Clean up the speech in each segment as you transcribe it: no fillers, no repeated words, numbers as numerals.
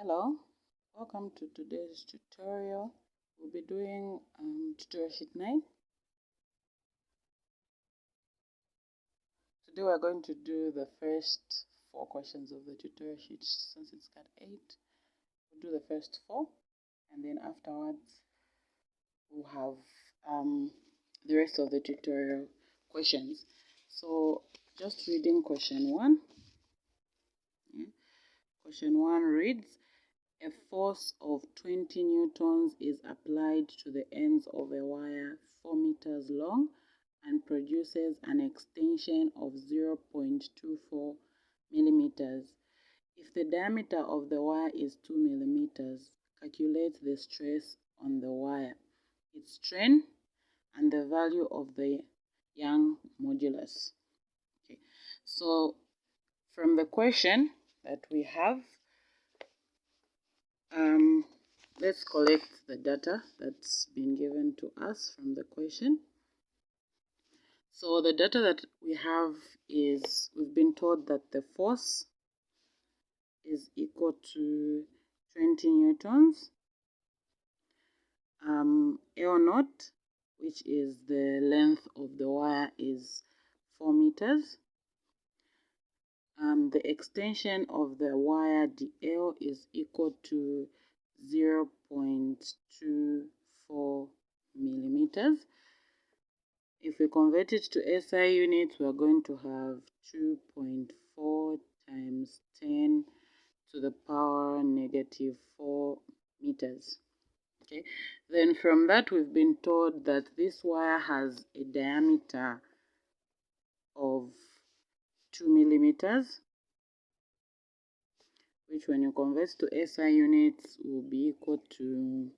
Hello, welcome to today's tutorial. We'll be doing tutorial sheet 9. Today we're going to do the first 4 questions of the tutorial sheet. Since it's got 8, we'll do the first 4, and then afterwards we'll have the rest of the tutorial questions. So just reading question 1. Question 1 reads, a force of 20 newtons is applied to the ends of a wire 4 meters long and produces an extension of 0.24 millimeters. If the diameter of the wire is 2 millimeters, calculate the stress on the wire, its strain, and the value of the Young modulus. Okay, so from the question that we have, let's collect the data that's been given to us from the question. So the data that we have is, we've been told that the force is equal to 20 newtons. L naught, which is the length of the wire, is 4 meters. The extension of the wire DL is equal to 0.24 millimeters. If we convert it to SI units, we are going to have 2.4 times 10 to the power negative 4 meters. Okay, then from that we've been told that this wire has a diameter of 2 millimeters, which when you convert to SI units will be equal to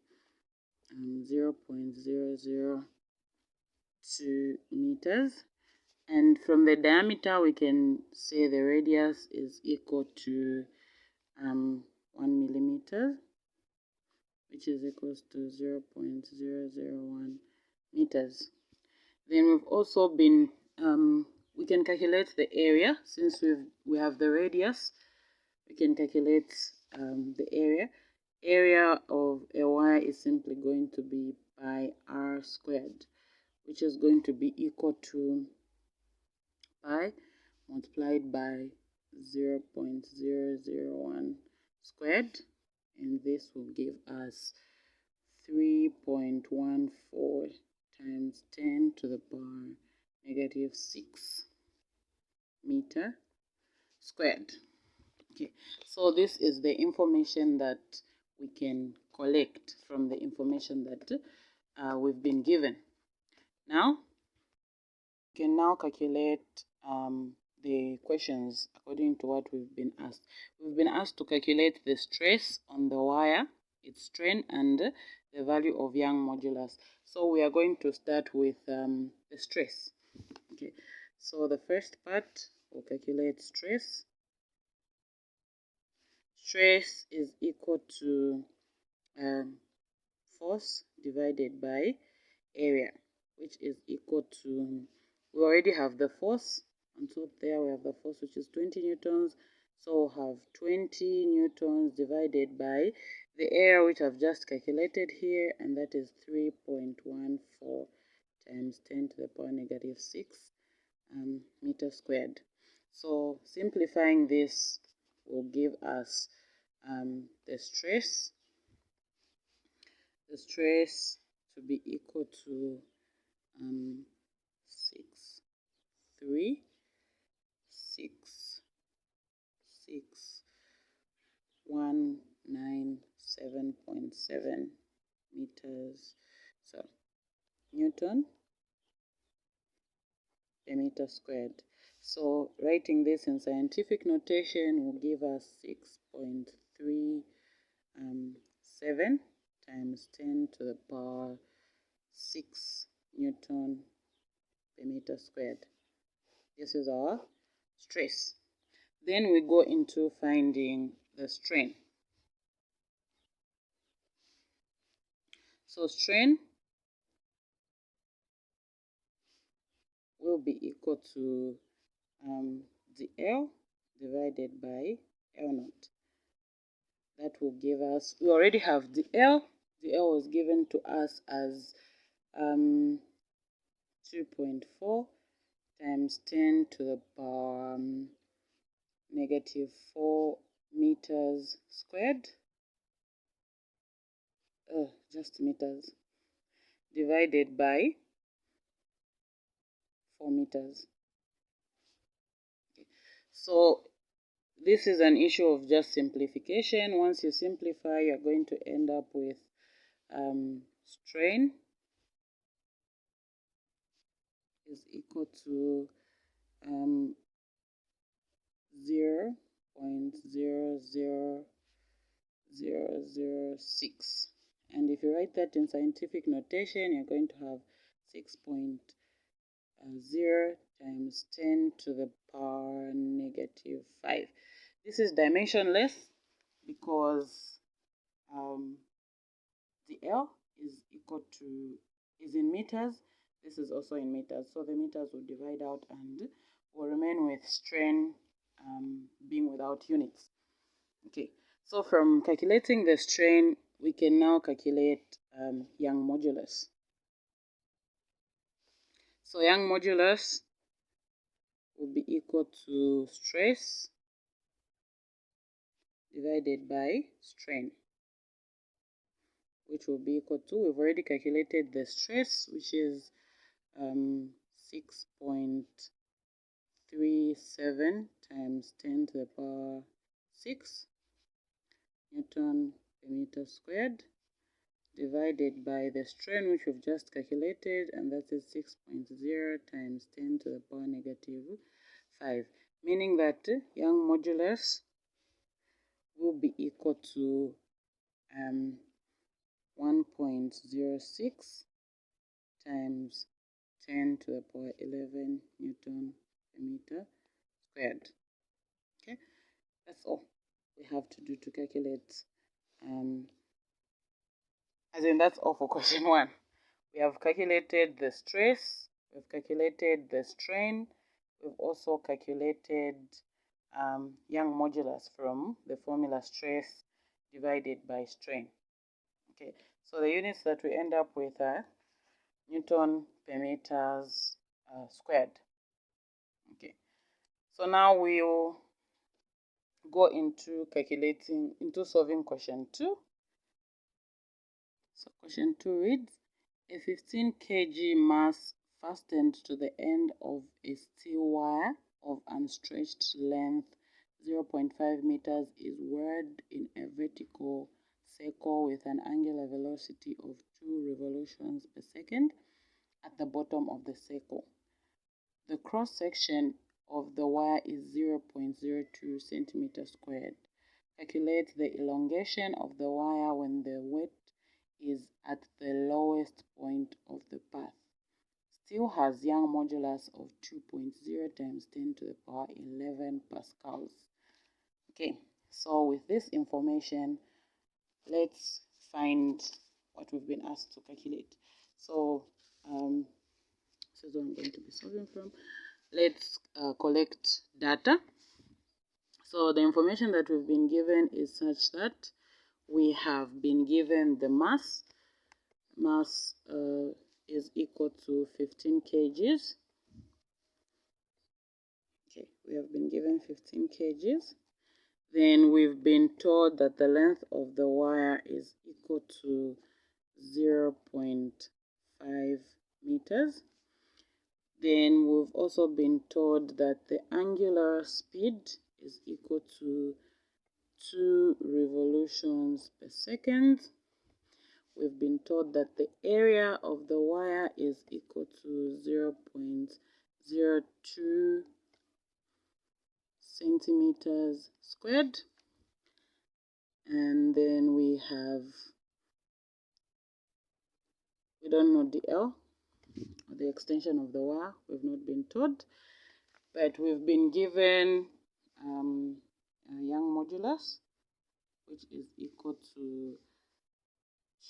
0.002 meters. And from the diameter we can say the radius is equal to 1 millimeter, which is equals to 0.001 meters. Then we've also been, we can calculate the area. Since we have the radius, we can calculate the area. Area of a wire is simply going to be pi r squared, which is going to be equal to pi multiplied by 0.001 squared, and this will give us 3.14 times 10 to the power negative 6 meter squared. Okay, so this is the information that we can collect from the information that we've been given. Now, we can now calculate the questions according to what we've been asked. We've been asked to calculate the stress on the wire, its strain, and the value of Young modulus. So we are going to start with the stress. Okay, so the first part, we'll calculate stress. Stress is equal to force divided by area, which is equal to, we already have the force. On top there we have the force, which is 20 newtons. So we'll have 20 newtons divided by the area, which I've just calculated here, and that is 3.14 times 10 to the power negative 6 meter squared. So simplifying this will give us the stress to be equal to 63197.7 meters, so Newton per meter squared. So writing this in scientific notation will give us 6.37 times 10 to the power 6 Newton per meter squared. This is our stress. Then we go into finding the strain. So strain will be equal to the L divided by L naught. That that will give us, we already have the L. The L was given to us as 2.4 times 10 to the power negative 4 meters squared. Just meters, divided by 4 meters. Okay. So this is an issue of just simplification. Once you simplify, you're going to end up with strain is equal to 0.00006. And if you write that in scientific notation, you're going to have 6.0 times 10 to the power negative 5. This is dimensionless because the L is equal to, is in meters. This is also in meters. So the meters will divide out and will remain with strain being without units. Okay, so from calculating the strain, we can now calculate Young modulus. So Young modulus will be equal to stress divided by strain, which will be equal to, we've already calculated the stress, which is 6.37 times 10 to the power 6 Newton per meter squared, divided by the strain, which we've just calculated, and that is 6.0 times 10 to the power negative 5, meaning that Young modulus will be equal to 1.06 times 10 to the power 11 Newton per meter squared. Okay, that's all we have to do to calculate, that's all for question 1. We have calculated the stress, we've calculated the strain, we've also calculated Young modulus from the formula stress divided by strain. Okay, so the units that we end up with are Newton per meters squared. Okay, so now we'll go into solving question 2. So question 2 reads, a 15 kg mass fastened to the end of a steel wire of unstretched length 0.5 meters is whirled in a vertical circle with an angular velocity of 2 revolutions per second at the bottom of the circle. The cross-section of the wire is 0.02 centimeters squared. Calculate the elongation of the wire when the weight is at the lowest point of the path. Steel has Young modulus of 2.0 times 10 to the power 11 pascals. Okay, so with this information, let's find what we've been asked to calculate. So this is what I'm going to be solving from. Let's collect data. So the information that we've been given is such that we have been given the mass. Mass is equal to 15 kgs. Okay, we have been given 15 kgs. Then we've been told that the length of the wire is equal to 0.5 meters. Then we've also been told that the angular speed is equal to 2 revolutions per second. We've been told that the area of the wire is equal to 0.02 centimeters squared. And then we don't know the L, or the extension of the wire. We've not been told, but we've been given a Young modulus, which is equal to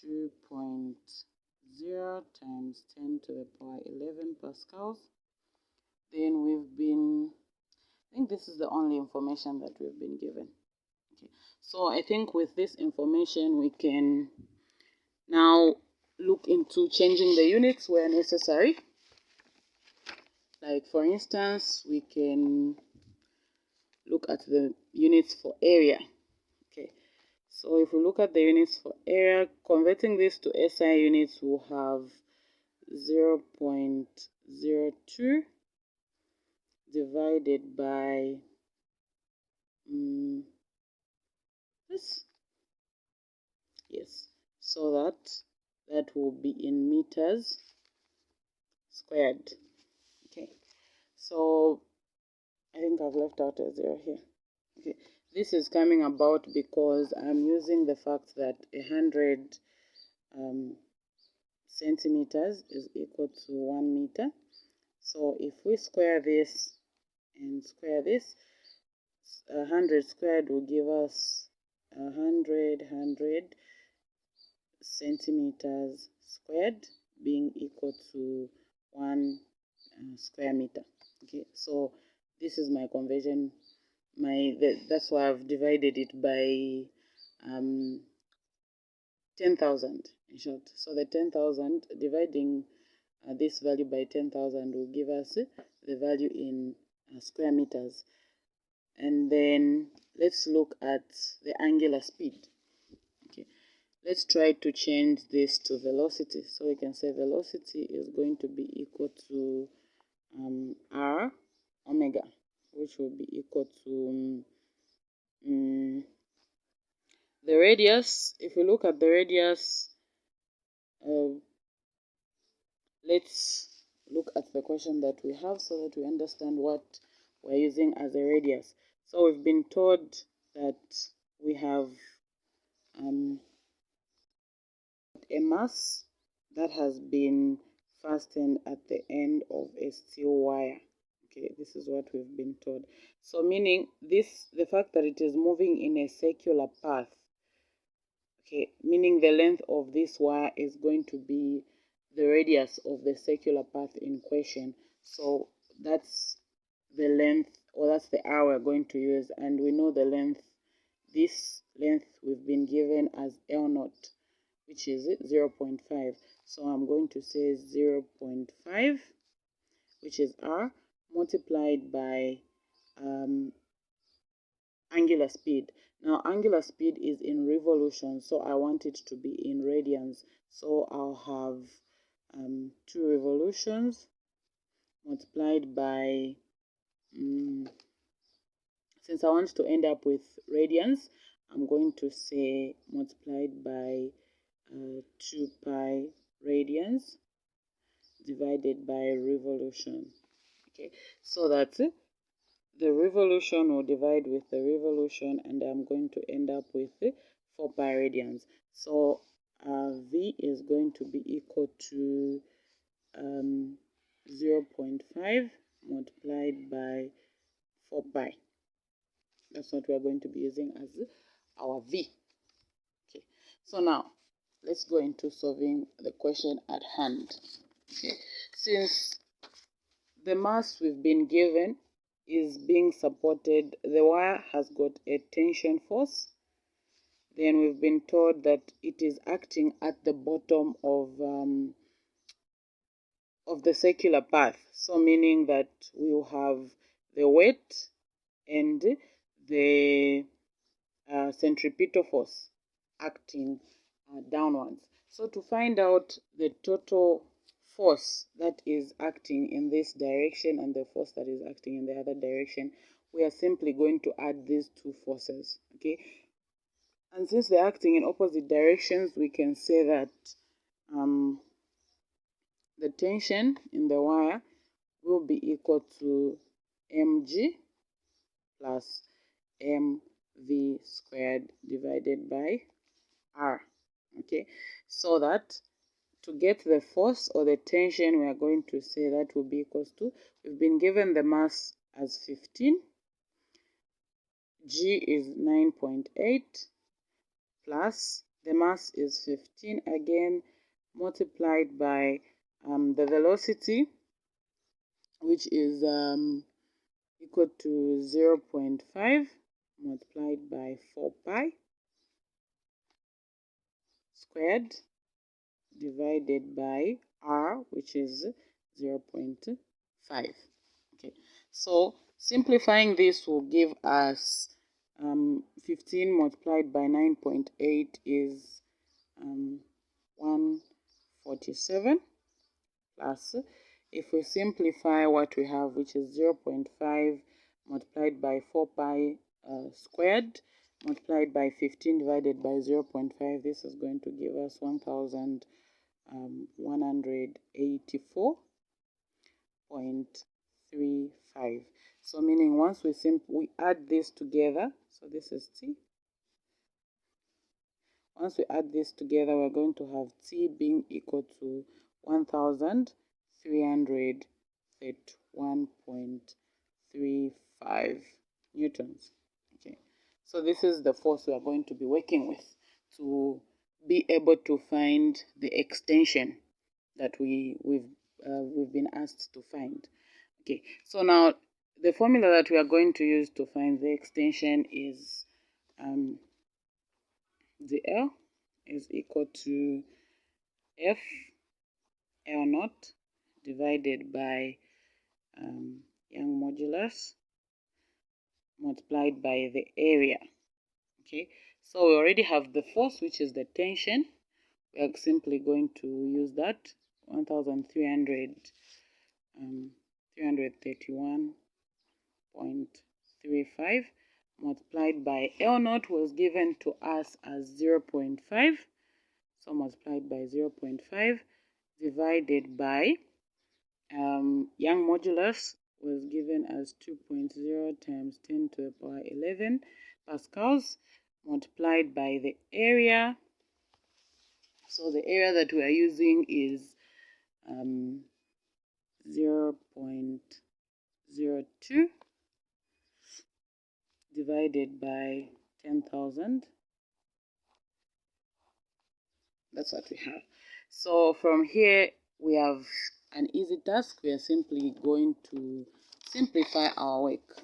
2.0 times 10 to the power 11 pascals. Then I think this is the only information that we've been given. Okay, So I think with this information, we can now look into changing the units where necessary. Like for instance, we can look at the units for area. Okay, so if we look at the units for area, converting this to SI units, we'll have 0.02 divided by this. Yes, so that will be in meters squared. Okay, so I think I've left out a 0 here. Okay, this is coming about because I'm using the fact that 100 centimeters is equal to 1 meter. So if we square this and square this, 100 squared will give us 100 centimeters squared, being equal to 1 square meter. Okay, so this is my conversion. That's why I've divided it by 10,000 in short. So the 10,000 dividing this value by 10,000 will give us the value in square meters. And then let's look at the angular speed. Okay, let's try to change this to velocity. So we can say velocity is going to be equal to r omega, which will be equal to the radius. If we look at the radius, let's look at the question that we have so that we understand what we're using as a radius. So we've been told that we have a mass that has been fastened at the end of a steel wire. Okay, this is what we've been told. So meaning this, the fact that it is moving in a circular path, okay, meaning the length of this wire is going to be the radius of the circular path in question. So that's the length, or that's the r we're going to use, and we know the length, this length we've been given as L0, which is 0.5. So I'm going to say 0.5, which is r, multiplied by angular speed. Now angular speed is in revolutions, so I want it to be in radians. So I'll have 2 revolutions multiplied by, since I want to end up with radians, I'm going to say multiplied by 2 pi radians divided by revolution. Okay, so that's it. The revolution will divide with the revolution, and I'm going to end up with 4 pi radians. So V is going to be equal to 0.5 multiplied by 4 pi. That's what we're going to be using as our V. Okay, so now let's go into solving the question at hand. Okay, since the mass we've been given is being supported, the wire has got a tension force. Then we've been told that it is acting at the bottom of the circular path. So meaning that we will have the weight and the centripetal force acting downwards. So to find out the total force that is acting in this direction and the force that is acting in the other direction, we are simply going to add these two forces. Okay, and since they're acting in opposite directions, we can say that the tension in the wire will be equal to mg plus mv squared divided by r. Okay, so that to get the force or the tension, we are going to say that will be equals to, we've been given the mass as 15, g is 9.8, plus the mass is 15 again, multiplied by the velocity, which is equal to 0.5 multiplied by 4 pi squared divided by r, which is 0.5. Okay, so simplifying this will give us 15 multiplied by 9.8 is 147, plus, if we simplify what we have, which is 0.5 multiplied by 4 pi squared multiplied by 15 divided by 0.5, this is going to give us 1184.35. So meaning once we add this together, so this is T. Once we add this together, we're going to have T being equal to 1331.35 newtons. Okay, so this is the force we are going to be working with to be able to find the extension that we've been asked to find. Okay, so now the formula that we are going to use to find the extension is the L is equal to F L naught divided by Young modulus multiplied by the area. Okay, so we already have the force, which is the tension. We are simply going to use that 331.35 multiplied by L naught was given to us as 0.5. So multiplied by 0.5 divided by Young modulus was given as 2.0 times 10 to the power 11 pascals multiplied by the area. So the area that we are using is 0.02 divided by 10,000. That's what we have. So from here we have an easy task. We are simply going to simplify our work.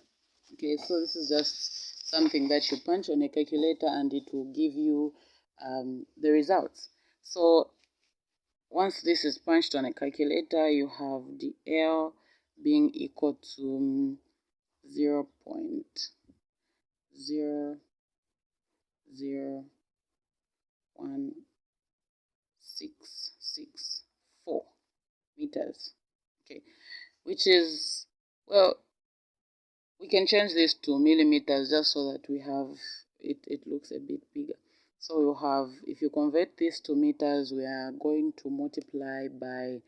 Okay, so this is just something that you punch on a calculator and it will give you the results. So once this is punched on a calculator, you have the L being equal to 0.00164 meters. Okay, which is, well, we can change this to millimeters just so that we have it looks a bit bigger. So you have, if you convert this to meters, we are going to multiply by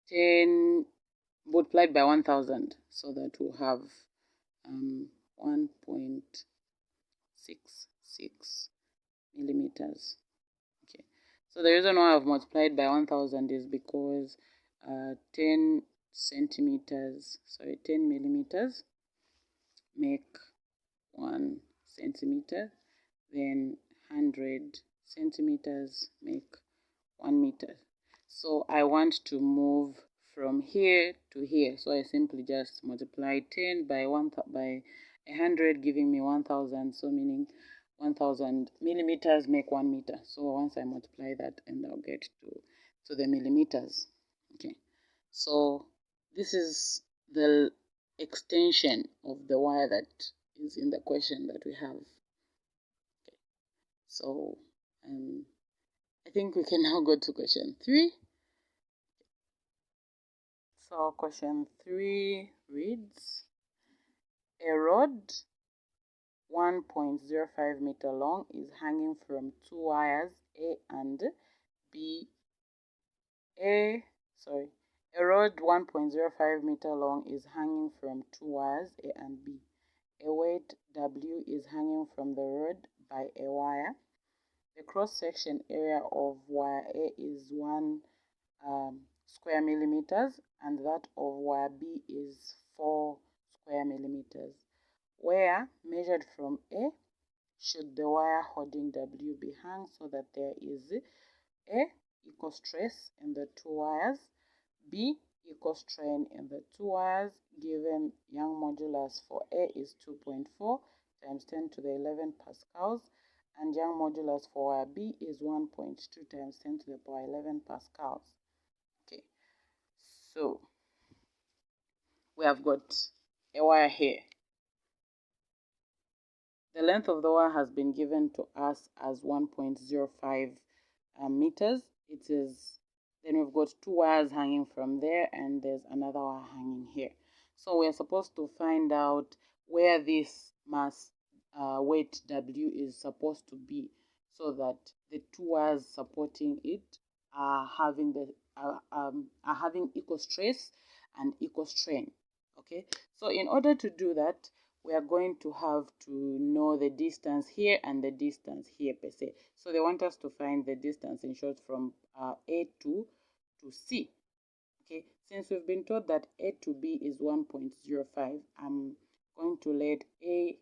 10 multiplied by 1000, so that we'll have 1.66 millimeters. Okay, so the reason why I've multiplied by 1000 is because 10 millimeters make 1 centimeter, then 100 centimeters make 1 meter. So I want to move from here to here, so I simply just multiply 10 by 100, giving me 1000, so meaning 1000 millimeters make 1 meter. So once I multiply that, and I'll get to the millimeters. Okay, so this is the extension of the wire that is in the question that we have. Okay, so I think we can now go to question 3. So question 3 reads, a rod 1.05 meter long is hanging from two wires A and B. A rod 1.05 meter long is hanging from two wires A and B. A weight W is hanging from the rod by a wire. The cross-section area of wire A is 1 square millimeters, and that of wire B is 4 square millimeters. Where, measured from A, should the wire holding W be hung so that there is A, equal stress in the two wires, B, eco-strain in the two wires, given Young modulus for A is 2.4 times 10 to the 11 pascals, and Young modulus for wire B is 1.2 times 10 to the power 11 pascals. Okay, so we have got a wire here. The length of the wire has been given to us as 1.05 meters. It is, then we've got two wires hanging from there, and there's another wire hanging here. So we're supposed to find out where this mass weight W is supposed to be, so that the two wires supporting it are having equal stress and equal strain. Okay, so in order to do that, we are going to have to know the distance here and the distance here per se. So they want us to find the distance, in short, from A to C. Okay, since we've been told that A to B is 1.05, I'm going to let A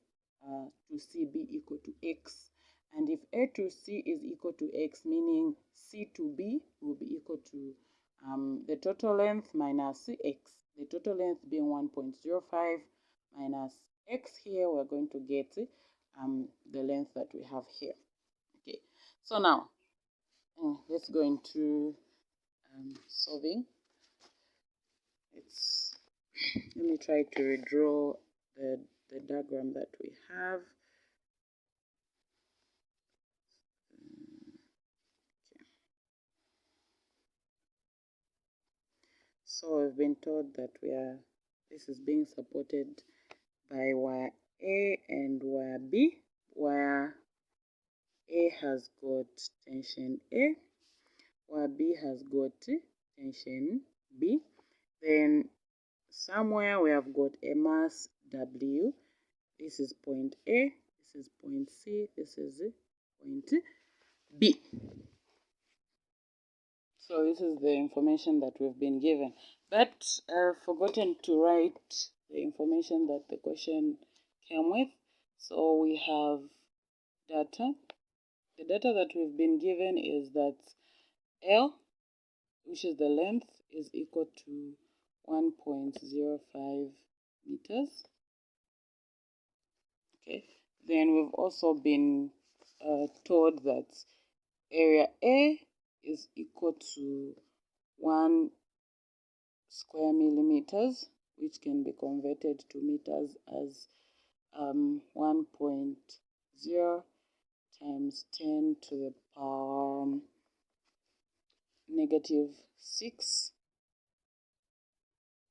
to C be equal to X. And if A to C is equal to X, meaning C to B will be equal to the total length minus X. The total length being 1.05 minus X here, we're going to get the length that we have here. Okay, so now let's go into solving. Let me try to redraw the diagram that we have. Okay. So we've been told that this is being supported by wire A and wire B. Wire A has got tension A, wire B has got tension B. Then somewhere we have got a mass W. This is point A, this is point C, this is point B. So this is the information that we've been given. But I've forgotten to write the information that the question came with. So we have data. The data that we've been given is that L, which is the length, is equal to 1.05 meters. Okay. Then we've also been told that area A is equal to 1 square millimeters, which can be converted to meters as 1.0 times 10 to the power -6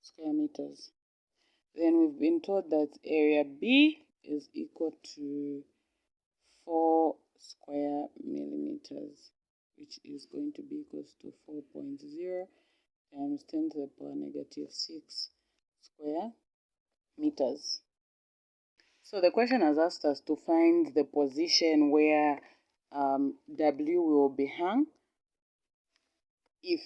square meters. Then we've been told that area B is equal to 4 square millimeters, which is going to be equal to 4.0 times 10 to the power -6 square meters. So the question has asked us to find the position where W will be hung if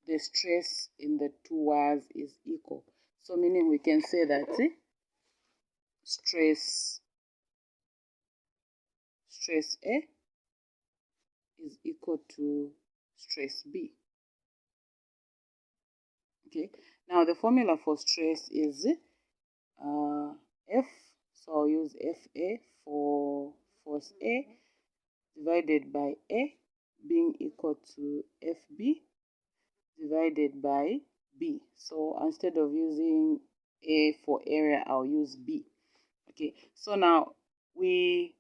the stress in the two wires is equal. So meaning we can say that stress A is equal to stress B. Okay, now the formula for stress is F, so I'll use FA for force A divided by A being equal to FB divided by B. So instead of using A for area, I'll use B. Okay, so now we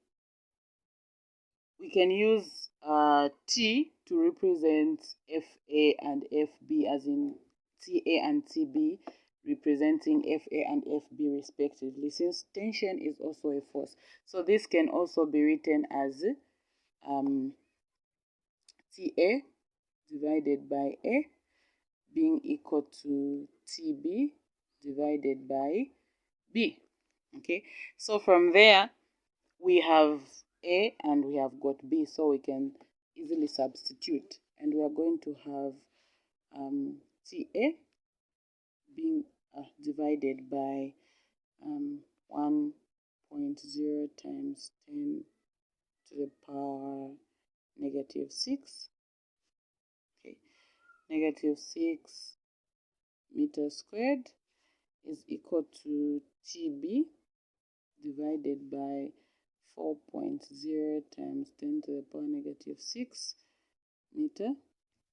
can use T to represent FA and FB, as in TA and TB representing FA and FB respectively, since tension is also a force. So this can also be written as TA divided by A being equal to TB divided by B. Okay, so from there we have A and we have got B, so we can easily substitute, and we are going to have TA being divided by 1.0 times 10 to the power -6. Okay, -6 meter squared is equal to TB divided by 4.0 times 10 to the power negative 6 meter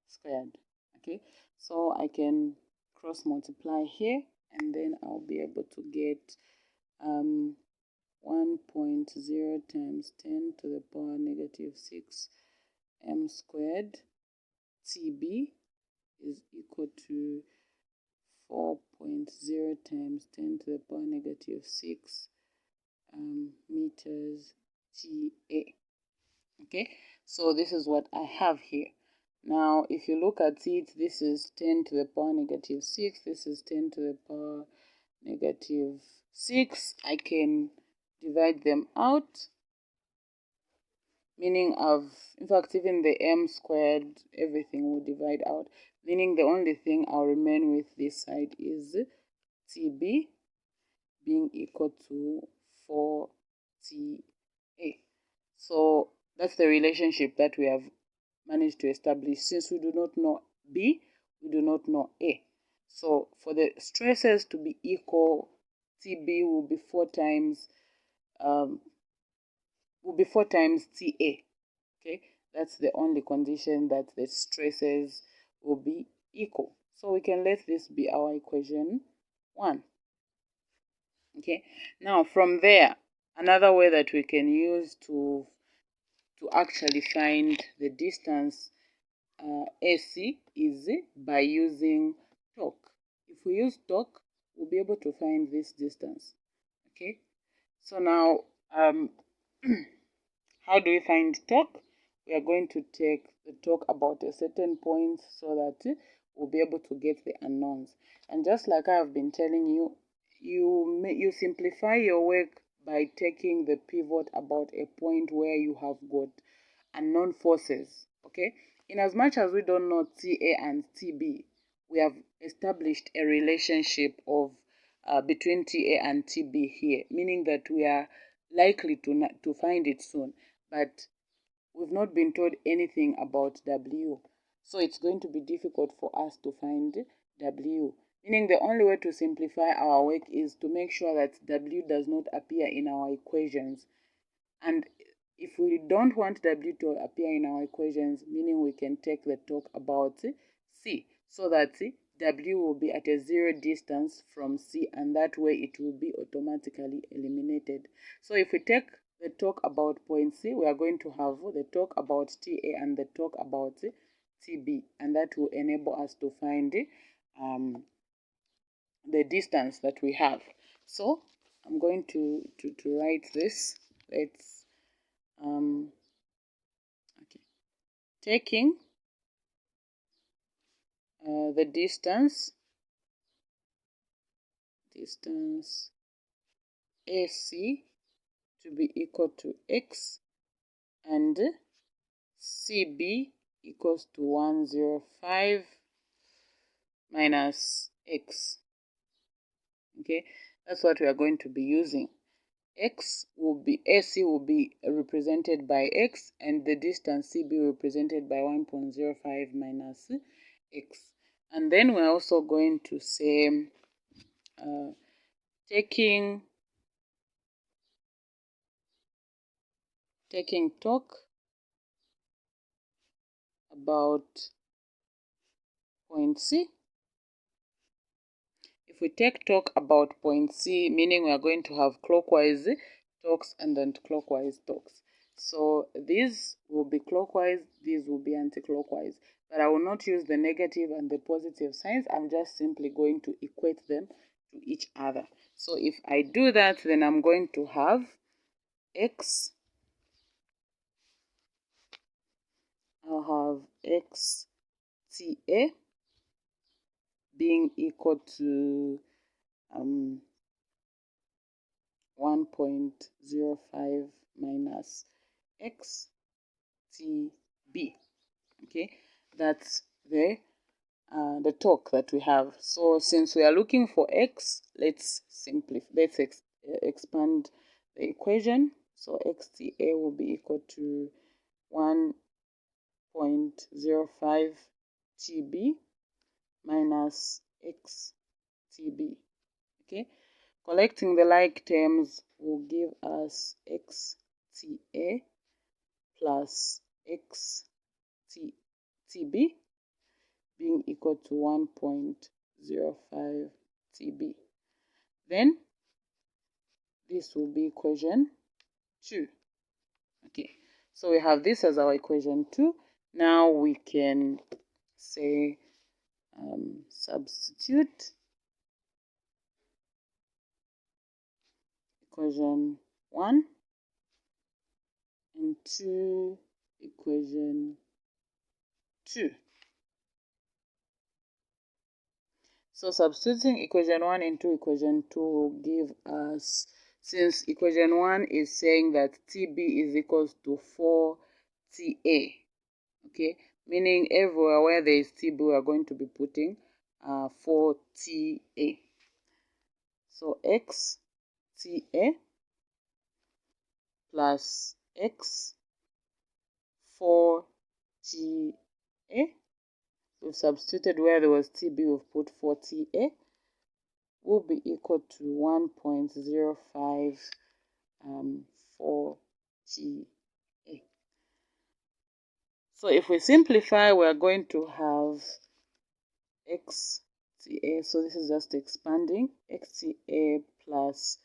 squared. Okay, so I can cross multiply here, and then I'll be able to get 1.0 times 10 to the power negative 6 m squared TB is equal to 4.0 times 10 to the power negative 6 meters TA. Okay, so this is what I have here. Now, if you look at it, this is 10 to the power negative 6. This is 10 to the power negative 6. I can divide them out, meaning in fact, even the m squared, everything will divide out, meaning the only thing I'll remain with this side is TB being equal to 4TA. So that's the relationship that we have managed to establish. Since we do not know B, we do not know A. So for the stresses to be equal, TB will be 4 times TA. Okay, that's the only condition that the stresses will be equal. So we can let this be our equation 1. Okay, now from there, another way that we can use to actually find the distance AC is by using torque. If we use torque, we'll be able to find this distance. Okay, so now how do we find torque? We are going to take the torque about a certain point so that we'll be able to get the unknowns. And just like I have been telling you, you simplify your work by taking the pivot about a point where you have got unknown forces. Okay, in as much as we don't know TA and TB, we have established a relationship of between TA and TB here, meaning that we are likely to find it soon, but we've not been told anything about W. So it's going to be difficult for us to find W, meaning the only way to simplify our work is to make sure that W does not appear in our equations. And if we don't want W to appear in our equations, meaning we can take the talk about C, so that W will be at a 0 distance from C, and that way it will be automatically eliminated. So if we take the talk about point C, we are going to have the talk about TA and the talk about TB, and that will enable us to find the distance that we have. So I'm going to write this. Let's okay, taking the distance AC to be equal to X and CB equals to 105 minus X. Okay, that's what we are going to be using. AC will be represented by X, and the distance CB represented by 1.05 minus X. And then we're also going to say taking torque about point C. If we take torque about point C, meaning we are going to have clockwise torques and anti-clockwise torques. So these will be clockwise, these will be anti-clockwise. But I will not use the negative and the positive signs. I'm just simply going to equate them to each other. So if I do that, then I'm going to have X. I'll have XTA being equal to 1.05 minus XTB. Okay, that's the torque that we have. So since we are looking for X, let's expand the equation. So XTA will be equal to 1.05 TB minus xTB. Okay, collecting the like terms will give us xTA plus xTB being equal to 1.05 TB. Then this will be equation 2. Okay, so we have this as our equation 2. Now we can say substitute equation 1 into equation 2. So substituting equation 1 into equation 2 will give us, since equation 1 is saying that TB is equals to 4TA, okay, meaning everywhere where there is TB we are going to be putting 4TA. So xTA plus x 4TA. We've substituted where there was TB, we've put 4TA, will be equal to 1.05 4TA. So if we simplify, we are going to have xTA, so this is just expanding, xTA plus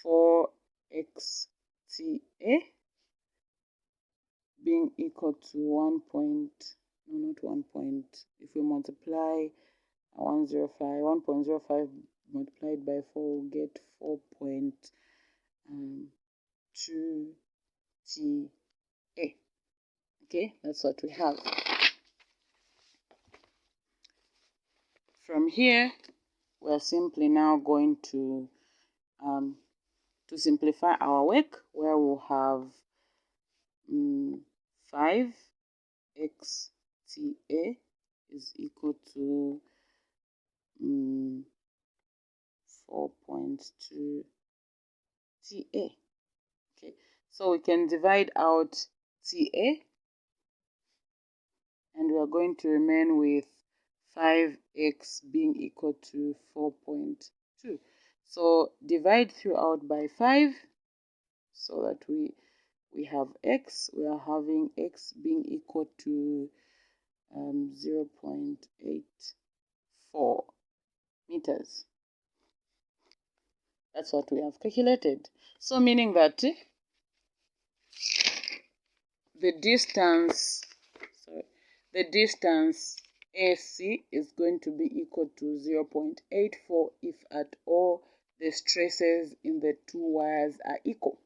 4xTA being equal to 1 point, no, not 1 point, if we multiply 1.05 multiplied by 4 will get 4.2 TA. Okay, that's what we have. From here, we're simply now going to simplify our work, where we'll have 5xTA is equal to 4.2 TA. Okay, so we can divide out TA, and we are going to remain with 5x being equal to 4.2. So divide throughout by 5 so that we have x. We are having x being equal to 0.84 meters. That's what we have calculated. So meaning that the distance AC is going to be equal to 0.84 if at all the stresses in the two wires are equal.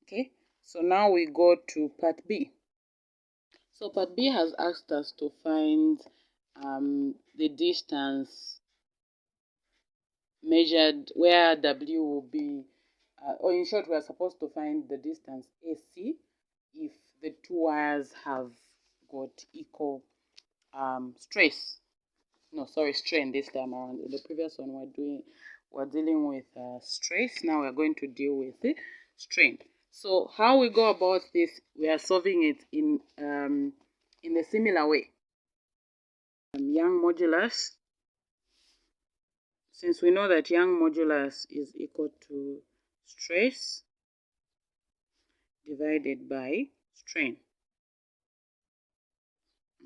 Okay, so now we go to part B. So part B has asked us to find the distance measured where W will be, or in short, we are supposed to find the distance AC if the two wires have got equal stress. No, sorry, strain this time around. In the previous one, we're dealing with stress. Now we're going to deal with the strain. So how we go about this, we are solving it in a similar way. Young modulus. Since we know that Young modulus is equal to stress divided by strain.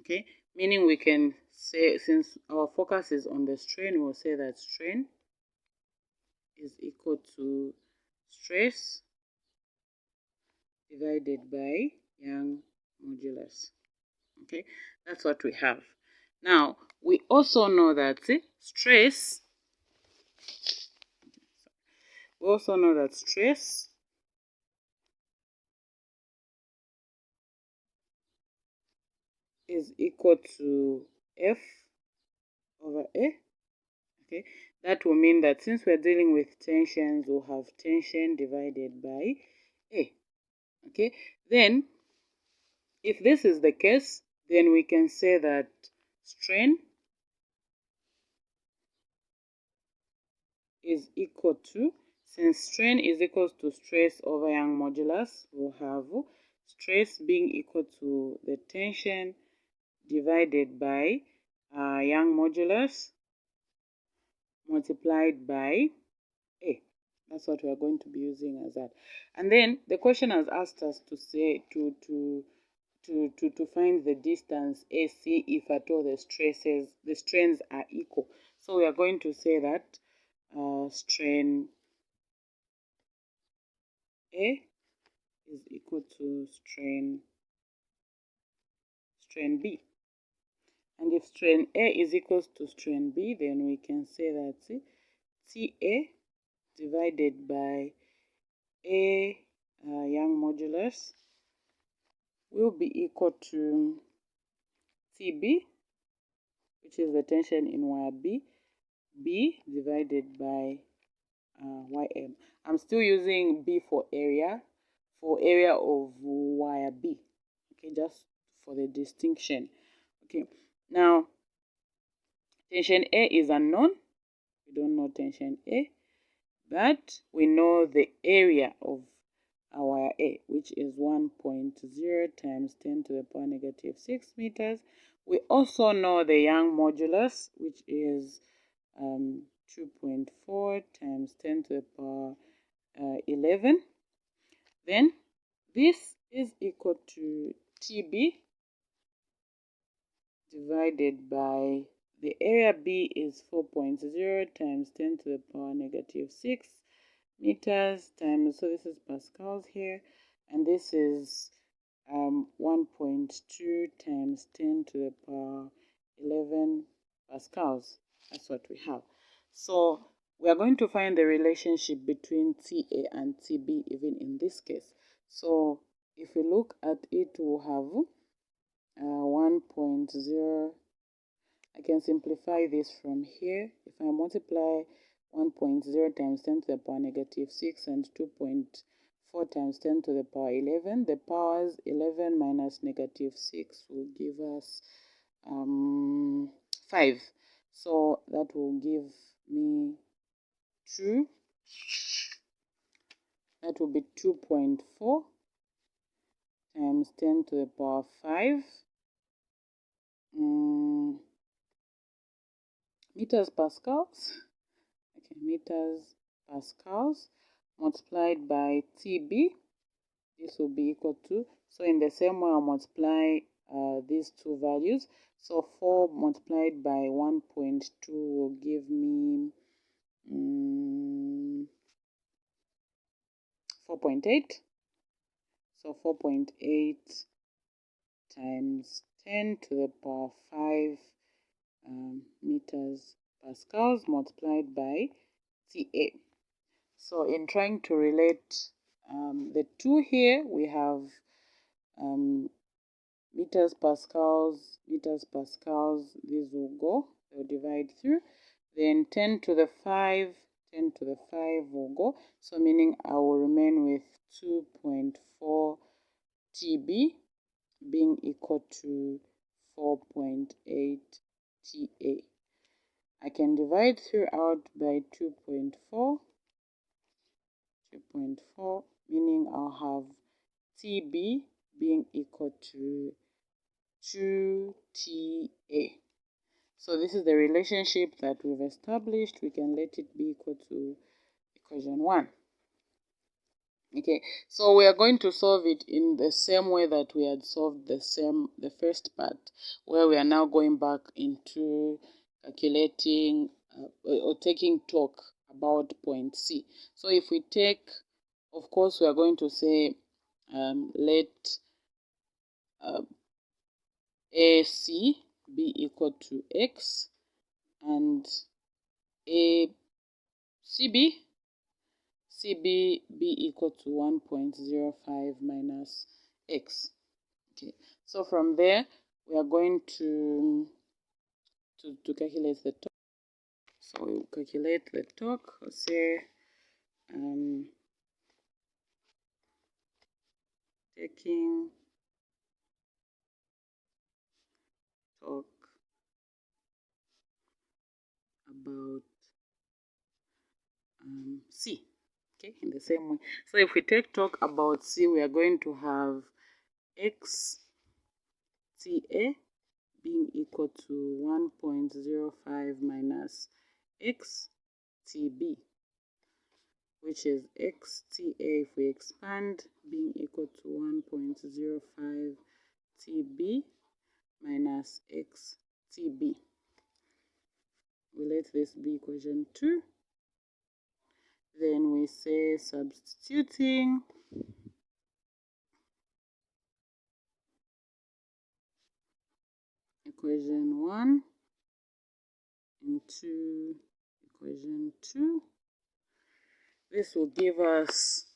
Okay, meaning we can say, since our focus is on the strain, we'll say that strain is equal to stress divided by Young modulus. Okay, that's what we have. Now, we also know that stress is equal to F over A. Okay, that will mean that since we're dealing with tensions, we'll have tension divided by A. Okay, then if this is the case, then we can say that strain is equal to, since strain is equal to stress over Young modulus, we'll have stress being equal to the tension divided by Young modulus, multiplied by A. That's what we are going to be using as that. And then the question has asked us to say to find the distance AC if at all the strains are equal. So we are going to say that strain A is equal to strain B. And if strain A is equals to strain B, then we can say that TA divided by A Young modulus will be equal to TB, which is the tension in wire B divided by YM. I'm still using B for area of wire B. Okay, just for the distinction. Okay, now tension A is unknown. We don't know tension A, but we know the area of our A, which is 1.0 times 10 to the power negative 6 meters. We also know the Young modulus, which is 2.4 times 10 to the power 11. Then this is equal to TB divided by the area B is 4.0 times 10 to the power negative 6 meters times, so this is pascals here, and this is 1.2 times 10 to the power 11 pascals. That's what we have. So we are going to find the relationship between TA and TB even in this case. So if we look at it, we'll have 1.0. I can simplify this from here. If I multiply 1.0 times 10 to the power negative 6 and 2.4 times 10 to the power 11, the powers 11 minus negative 6 will give us 5. So that will give me 2. That will be 2.4 times 10 to the power 5 meters pascals. Okay, meters pascals multiplied by TB. This will be equal to, so in the same way I'll multiply these two values. So 4 multiplied by 1.2 will give me 4.8. So 4.8 times 10 to the power 5 meters pascals multiplied by TA. So in trying to relate the two here, we have meters pascals, these will go, they'll divide through. Then 10 to the 5 will go. So meaning I will remain with 2.4 TB being equal to 4.8 TA. I can divide throughout by 2.4, meaning I'll have TB being equal to 2 TA. So this is the relationship that we've established. We can let it be equal to equation 1. Okay, so we are going to solve it in the same way that we had solved the first part, where we are now going back into calculating or taking talk about point C. So if we take, of course, we are going to say let AC be equal to X and CB be equal to 1.05 minus X. Okay, so from there we are going to calculate the torque. So we will calculate the torque. Say taking torque about C. Okay, in the same way. So if we take torque about C, we are going to have X TA being equal to 1.05 minus X TB, which is XTA if we expand being equal to 1.05 TB minus XTB. We let this be equation 2. Then we say substituting equation 1 into equation 2. This will give us,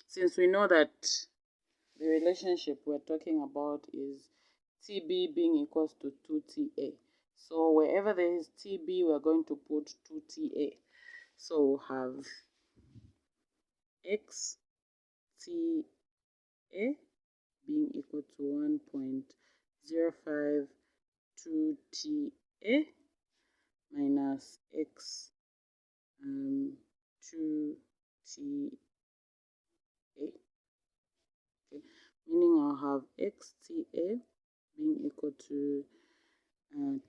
since we know that the relationship we're talking about is TB being equals to 2TA. So wherever there is TB, we're going to put 2TA. So we'll have XTA being equal to 1.05 2TA minus X 2TA. Okay, meaning I'll have XTA being equal to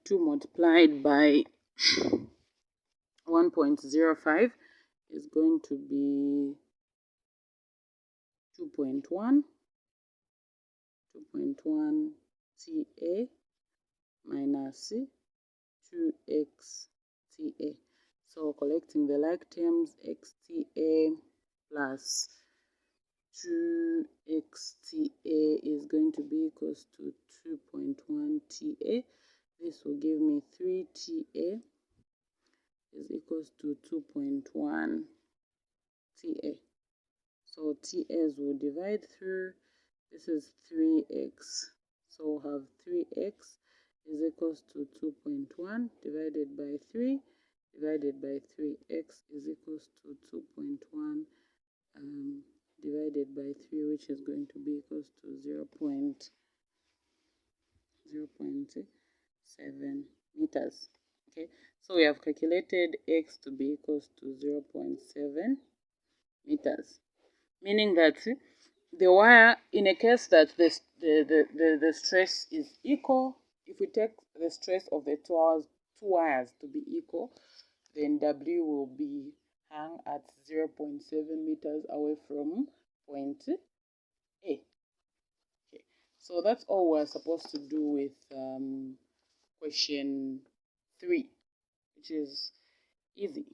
2 multiplied by 1.05 is going to be 2.1 TA minus 2XTA. So collecting the like terms, XTA plus 2XTA is going to be equals to 2.1 TA. This will give me 3 TA is equals to 2.1 TA. So TAs will divide through. This is 3x. So we'll have 3x is equals to 2.1 divided by 3 divided by 3x is equals to 2.1 divided by 3, which is going to be equals to 0.7 meters. Okay, so we have calculated x to be equals to 0.7 meters, meaning that the wire, in a case that the stress is equal, if we take the stress of the two wires to be equal, then W will be hung at 0.7 meters away from point A. Okay, so that's all we're supposed to do with question 3, which is easy.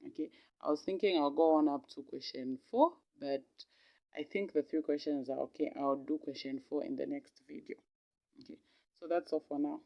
Okay, I was thinking I'll go on up to question 4, but I think the 3 questions are okay. I'll do question 4 in the next video. Okay, so that's all for now.